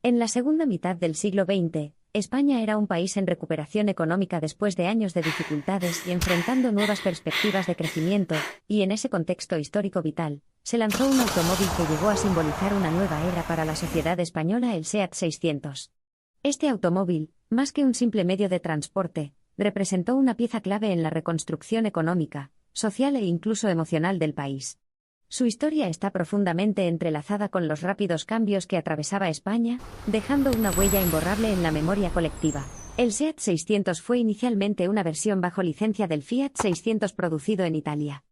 En la segunda mitad del siglo XX, España era un país en recuperación económica después de años de dificultades y enfrentando nuevas perspectivas de crecimiento, y en ese contexto histórico vital, se lanzó un automóvil que llegó a simbolizar una nueva era para la sociedad española, el SEAT 600. Este automóvil, más que un simple medio de transporte, representó una pieza clave en la reconstrucción económica, social e incluso emocional del país. Su historia está profundamente entrelazada con los rápidos cambios que atravesaba España, dejando una huella imborrable en la memoria colectiva. El SEAT 600 fue inicialmente una versión bajo licencia del Fiat 600 producido en Italia.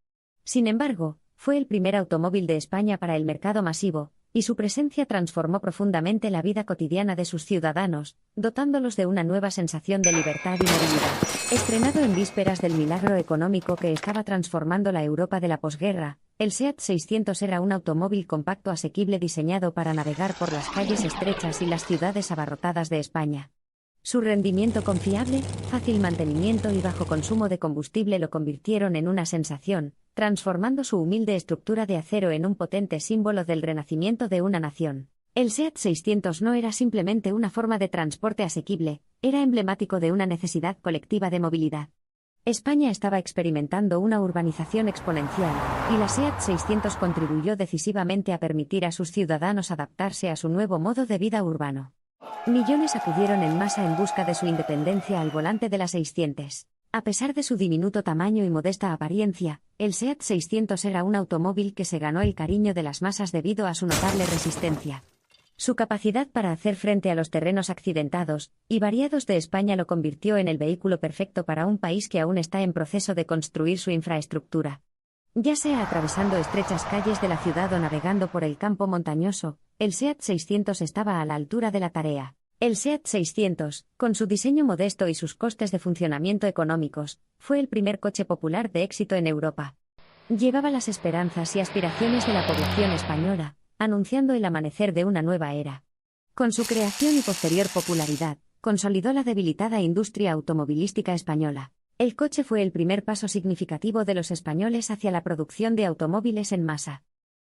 Sin embargo, fue el primer automóvil de España para el mercado masivo, y su presencia transformó profundamente la vida cotidiana de sus ciudadanos, dotándolos de una nueva sensación de libertad y movilidad. Estrenado en vísperas del milagro económico que estaba transformando la Europa de la posguerra, el SEAT 600 era un automóvil compacto asequible diseñado para navegar por las calles estrechas y las ciudades abarrotadas de España. Su rendimiento confiable, fácil mantenimiento y bajo consumo de combustible lo convirtieron en una sensación, transformando su humilde estructura de acero en un potente símbolo del renacimiento de una nación. El SEAT 600 no era simplemente una forma de transporte asequible, era emblemático de una necesidad colectiva de movilidad. España estaba experimentando una urbanización exponencial, y la SEAT 600 contribuyó decisivamente a permitir a sus ciudadanos adaptarse a su nuevo modo de vida urbano. Millones acudieron en masa en busca de su independencia al volante de la 600. A pesar de su diminuto tamaño y modesta apariencia, el SEAT 600 era un automóvil que se ganó el cariño de las masas debido a su notable resistencia. Su capacidad para hacer frente a los terrenos accidentados y variados de España lo convirtió en el vehículo perfecto para un país que aún está en proceso de construir su infraestructura. Ya sea atravesando estrechas calles de la ciudad o navegando por el campo montañoso, el SEAT 600 estaba a la altura de la tarea. El SEAT 600, con su diseño modesto y sus costes de funcionamiento económicos, fue el primer coche popular de éxito en Europa. Llevaba las esperanzas y aspiraciones de la población española, anunciando el amanecer de una nueva era. Con su creación y posterior popularidad, consolidó la debilitada industria automovilística española. El coche fue el primer paso significativo de los españoles hacia la producción de automóviles en masa.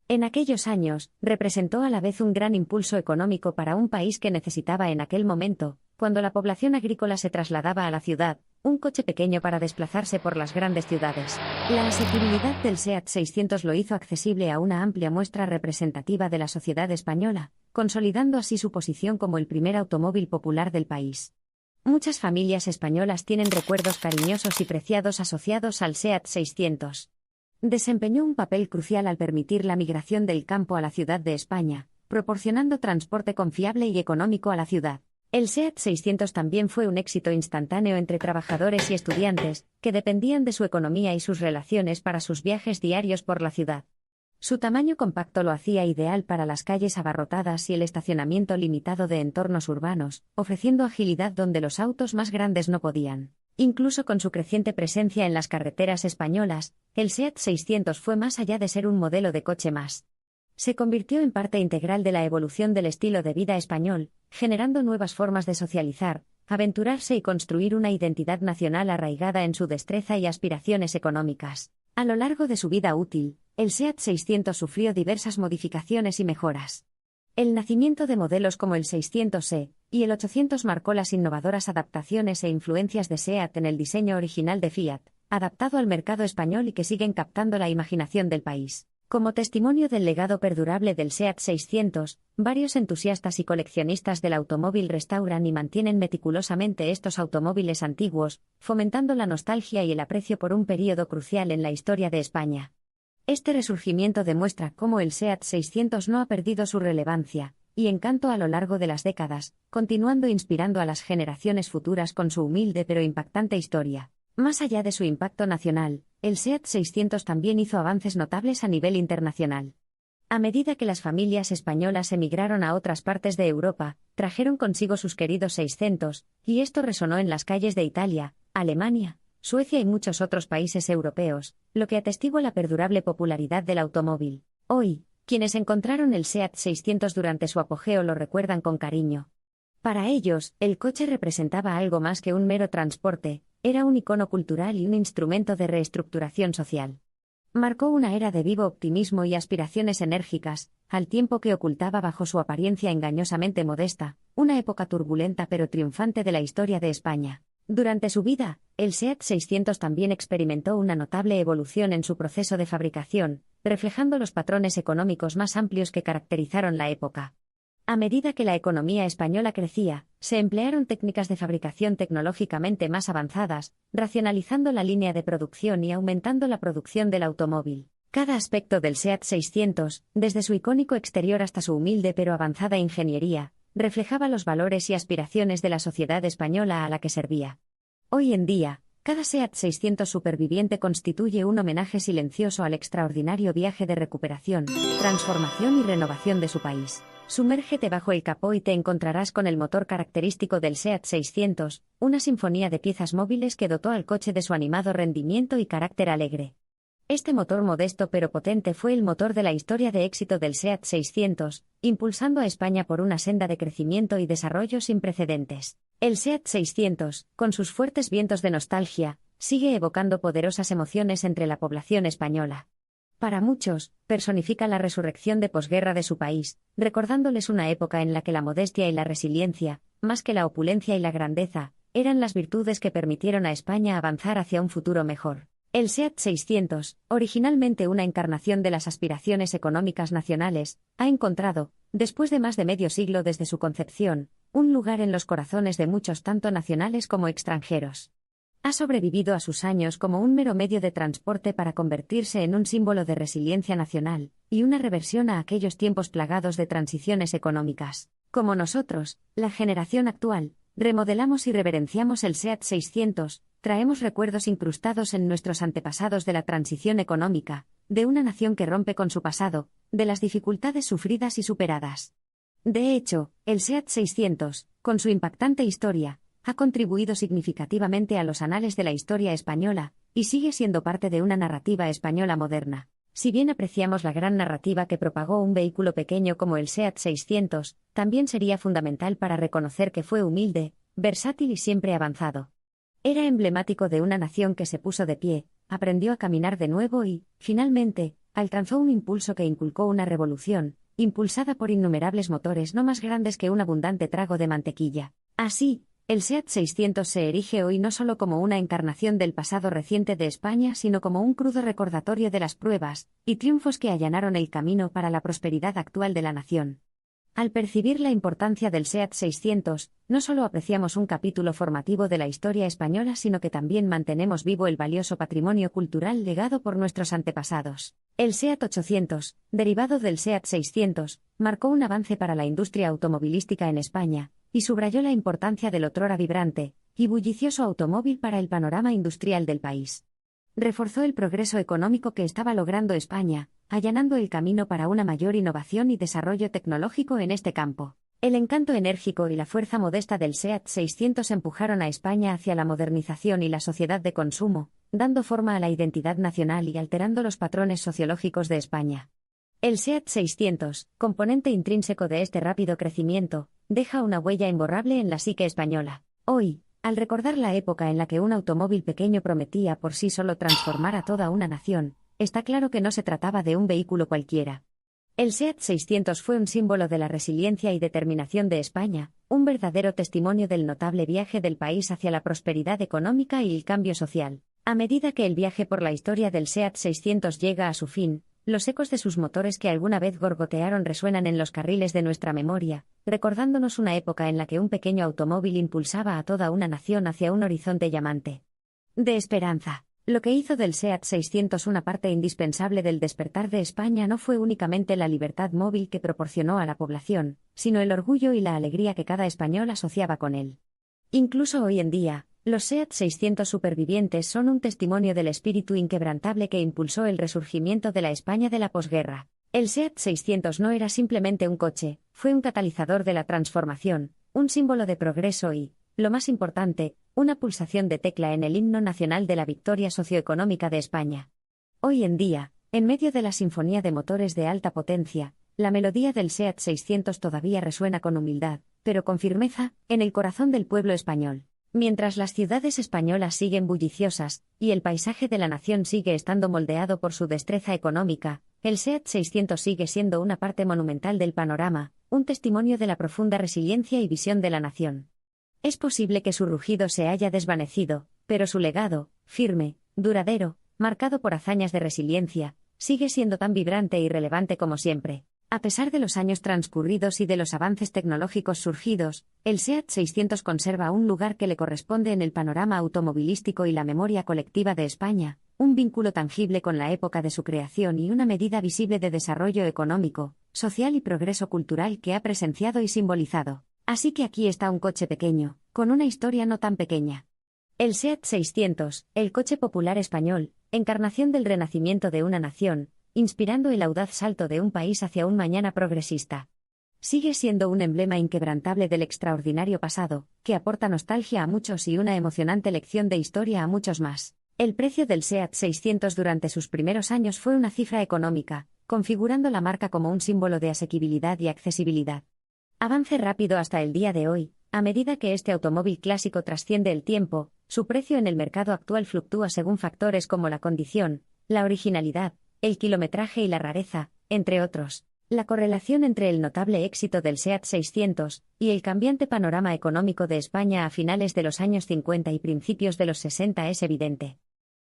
En aquellos años, representó a la vez un gran impulso económico para un país que necesitaba en aquel momento, cuando la población agrícola se trasladaba a la ciudad, un coche pequeño para desplazarse por las grandes ciudades. La asequibilidad del SEAT 600 lo hizo accesible a una amplia muestra representativa de la sociedad española, consolidando así su posición como el primer automóvil popular del país. Muchas familias españolas tienen recuerdos cariñosos y preciados asociados al SEAT 600. Desempeñó un papel crucial al permitir la migración del campo a la ciudad de España, proporcionando transporte confiable y económico a la ciudad. El SEAT 600 también fue un éxito instantáneo entre trabajadores y estudiantes, que dependían de su economía y sus relaciones para sus viajes diarios por la ciudad. Su tamaño compacto lo hacía ideal para las calles abarrotadas y el estacionamiento limitado de entornos urbanos, ofreciendo agilidad donde los autos más grandes no podían. Incluso con su creciente presencia en las carreteras españolas, el SEAT 600 fue más allá de ser un modelo de coche más. Se convirtió en parte integral de la evolución del estilo de vida español, generando nuevas formas de socializar, aventurarse y construir una identidad nacional arraigada en su destreza y aspiraciones económicas. A lo largo de su vida útil, el SEAT 600 sufrió diversas modificaciones y mejoras. El nacimiento de modelos como el 600e y el 800 marcó las innovadoras adaptaciones e influencias de SEAT en el diseño original de Fiat, adaptado al mercado español y que siguen captando la imaginación del país. Como testimonio del legado perdurable del SEAT 600, varios entusiastas y coleccionistas del automóvil restauran y mantienen meticulosamente estos automóviles antiguos, fomentando la nostalgia y el aprecio por un período crucial en la historia de España. Este resurgimiento demuestra cómo el SEAT 600 no ha perdido su relevancia y encanto a lo largo de las décadas, continuando inspirando a las generaciones futuras con su humilde pero impactante historia. Más allá de su impacto nacional, el SEAT 600 también hizo avances notables a nivel internacional. A medida que las familias españolas emigraron a otras partes de Europa, trajeron consigo sus queridos 600, y esto resonó en las calles de Italia, Alemania, Suecia y muchos otros países europeos, lo que atestigua la perdurable popularidad del automóvil. Hoy, quienes encontraron el SEAT 600 durante su apogeo lo recuerdan con cariño. Para ellos, el coche representaba algo más que un mero transporte, era un icono cultural y un instrumento de reestructuración social. Marcó una era de vivo optimismo y aspiraciones enérgicas, al tiempo que ocultaba bajo su apariencia engañosamente modesta, una época turbulenta pero triunfante de la historia de España. Durante su vida, el SEAT 600 también experimentó una notable evolución en su proceso de fabricación, reflejando los patrones económicos más amplios que caracterizaron la época. A medida que la economía española crecía, se emplearon técnicas de fabricación tecnológicamente más avanzadas, racionalizando la línea de producción y aumentando la producción del automóvil. Cada aspecto del SEAT 600, desde su icónico exterior hasta su humilde pero avanzada ingeniería, reflejaba los valores y aspiraciones de la sociedad española a la que servía. Hoy en día, cada SEAT 600 superviviente constituye un homenaje silencioso al extraordinario viaje de recuperación, transformación y renovación de su país. Sumérgete bajo el capó y te encontrarás con el motor característico del SEAT 600, una sinfonía de piezas móviles que dotó al coche de su animado rendimiento y carácter alegre. Este motor modesto pero potente fue el motor de la historia de éxito del SEAT 600, impulsando a España por una senda de crecimiento y desarrollo sin precedentes. El SEAT 600, con sus fuertes vientos de nostalgia, sigue evocando poderosas emociones entre la población española. Para muchos, personifica la resurrección de posguerra de su país, recordándoles una época en la que la modestia y la resiliencia, más que la opulencia y la grandeza, eran las virtudes que permitieron a España avanzar hacia un futuro mejor. El SEAT 600, originalmente una encarnación de las aspiraciones económicas nacionales, ha encontrado, después de más de medio siglo desde su concepción, un lugar en los corazones de muchos tanto nacionales como extranjeros. Ha sobrevivido a sus años como un mero medio de transporte para convertirse en un símbolo de resiliencia nacional, y una reversión a aquellos tiempos plagados de transiciones económicas. Como nosotros, la generación actual, remodelamos y reverenciamos el SEAT 600, traemos recuerdos incrustados en nuestros antepasados de la transición económica, de una nación que rompe con su pasado, de las dificultades sufridas y superadas. De hecho, el SEAT 600, con su impactante historia, ha contribuido significativamente a los anales de la historia española, y sigue siendo parte de una narrativa española moderna. Si bien apreciamos la gran narrativa que propagó un vehículo pequeño como el SEAT 600, también sería fundamental para reconocer que fue humilde, versátil y siempre avanzado. Era emblemático de una nación que se puso de pie, aprendió a caminar de nuevo y, finalmente, alcanzó un impulso que inculcó una revolución, impulsada por innumerables motores no más grandes que un abundante trago de mantequilla. Así, el SEAT 600 se erige hoy no solo como una encarnación del pasado reciente de España, sino como un crudo recordatorio de las pruebas y triunfos que allanaron el camino para la prosperidad actual de la nación. Al percibir la importancia del SEAT 600, no solo apreciamos un capítulo formativo de la historia española, sino que también mantenemos vivo el valioso patrimonio cultural legado por nuestros antepasados. El SEAT 800, derivado del SEAT 600, marcó un avance para la industria automovilística en España, y subrayó la importancia del otrora vibrante y bullicioso automóvil para el panorama industrial del país. Reforzó el progreso económico que estaba logrando España, allanando el camino para una mayor innovación y desarrollo tecnológico en este campo. El encanto enérgico y la fuerza modesta del SEAT 600 empujaron a España hacia la modernización y la sociedad de consumo, dando forma a la identidad nacional y alterando los patrones sociológicos de España. El SEAT 600, componente intrínseco de este rápido crecimiento, deja una huella imborrable en la psique española. Hoy, al recordar la época en la que un automóvil pequeño prometía por sí solo transformar a toda una nación, está claro que no se trataba de un vehículo cualquiera. El SEAT 600 fue un símbolo de la resiliencia y determinación de España, un verdadero testimonio del notable viaje del país hacia la prosperidad económica y el cambio social. A medida que el viaje por la historia del SEAT 600 llega a su fin, los ecos de sus motores que alguna vez gorgotearon resuenan en los carriles de nuestra memoria, recordándonos una época en la que un pequeño automóvil impulsaba a toda una nación hacia un horizonte llamante de esperanza. Lo que hizo del SEAT 600 una parte indispensable del despertar de España no fue únicamente la libertad móvil que proporcionó a la población, sino el orgullo y la alegría que cada español asociaba con él. Incluso hoy en día, los SEAT 600 supervivientes son un testimonio del espíritu inquebrantable que impulsó el resurgimiento de la España de la posguerra. El SEAT 600 no era simplemente un coche, fue un catalizador de la transformación, un símbolo de progreso y, lo más importante, una pulsación de tecla en el himno nacional de la victoria socioeconómica de España. Hoy en día, en medio de la sinfonía de motores de alta potencia, la melodía del SEAT 600 todavía resuena con humildad, pero con firmeza, en el corazón del pueblo español. Mientras las ciudades españolas siguen bulliciosas, y el paisaje de la nación sigue estando moldeado por su destreza económica, el SEAT 600 sigue siendo una parte monumental del panorama, un testimonio de la profunda resiliencia y visión de la nación. Es posible que su rugido se haya desvanecido, pero su legado, firme, duradero, marcado por hazañas de resiliencia, sigue siendo tan vibrante y relevante como siempre. A pesar de los años transcurridos y de los avances tecnológicos surgidos, el SEAT 600 conserva un lugar que le corresponde en el panorama automovilístico y la memoria colectiva de España, un vínculo tangible con la época de su creación y una medida visible de desarrollo económico, social y progreso cultural que ha presenciado y simbolizado. Así que aquí está un coche pequeño, con una historia no tan pequeña. El SEAT 600, el coche popular español, encarnación del renacimiento de una nación, inspirando el audaz salto de un país hacia un mañana progresista. Sigue siendo un emblema inquebrantable del extraordinario pasado, que aporta nostalgia a muchos y una emocionante lección de historia a muchos más. El precio del SEAT 600 durante sus primeros años fue una cifra económica, configurando la marca como un símbolo de asequibilidad y accesibilidad. Avance rápido hasta el día de hoy, a medida que este automóvil clásico trasciende el tiempo, su precio en el mercado actual fluctúa según factores como la condición, la originalidad, el kilometraje y la rareza, entre otros. La correlación entre el notable éxito del SEAT 600 y el cambiante panorama económico de España a finales de los años 50 y principios de los 60 es evidente.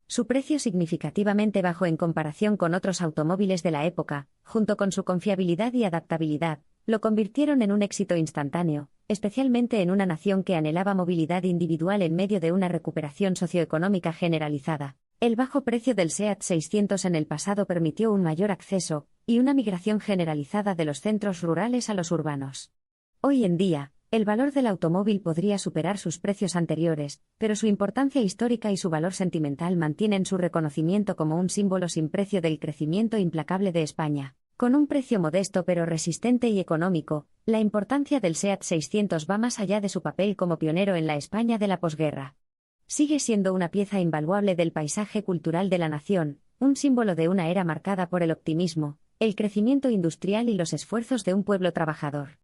Su precio significativamente bajo en comparación con otros automóviles de la época, junto con su confiabilidad y adaptabilidad, lo convirtieron en un éxito instantáneo, especialmente en una nación que anhelaba movilidad individual en medio de una recuperación socioeconómica generalizada. El bajo precio del SEAT 600 en el pasado permitió un mayor acceso y una migración generalizada de los centros rurales a los urbanos. Hoy en día, el valor del automóvil podría superar sus precios anteriores, pero su importancia histórica y su valor sentimental mantienen su reconocimiento como un símbolo sin precio del crecimiento implacable de España. Con un precio modesto pero resistente y económico, la importancia del SEAT 600 va más allá de su papel como pionero en la España de la posguerra. Sigue siendo una pieza invaluable del paisaje cultural de la nación, un símbolo de una era marcada por el optimismo, el crecimiento industrial y los esfuerzos de un pueblo trabajador.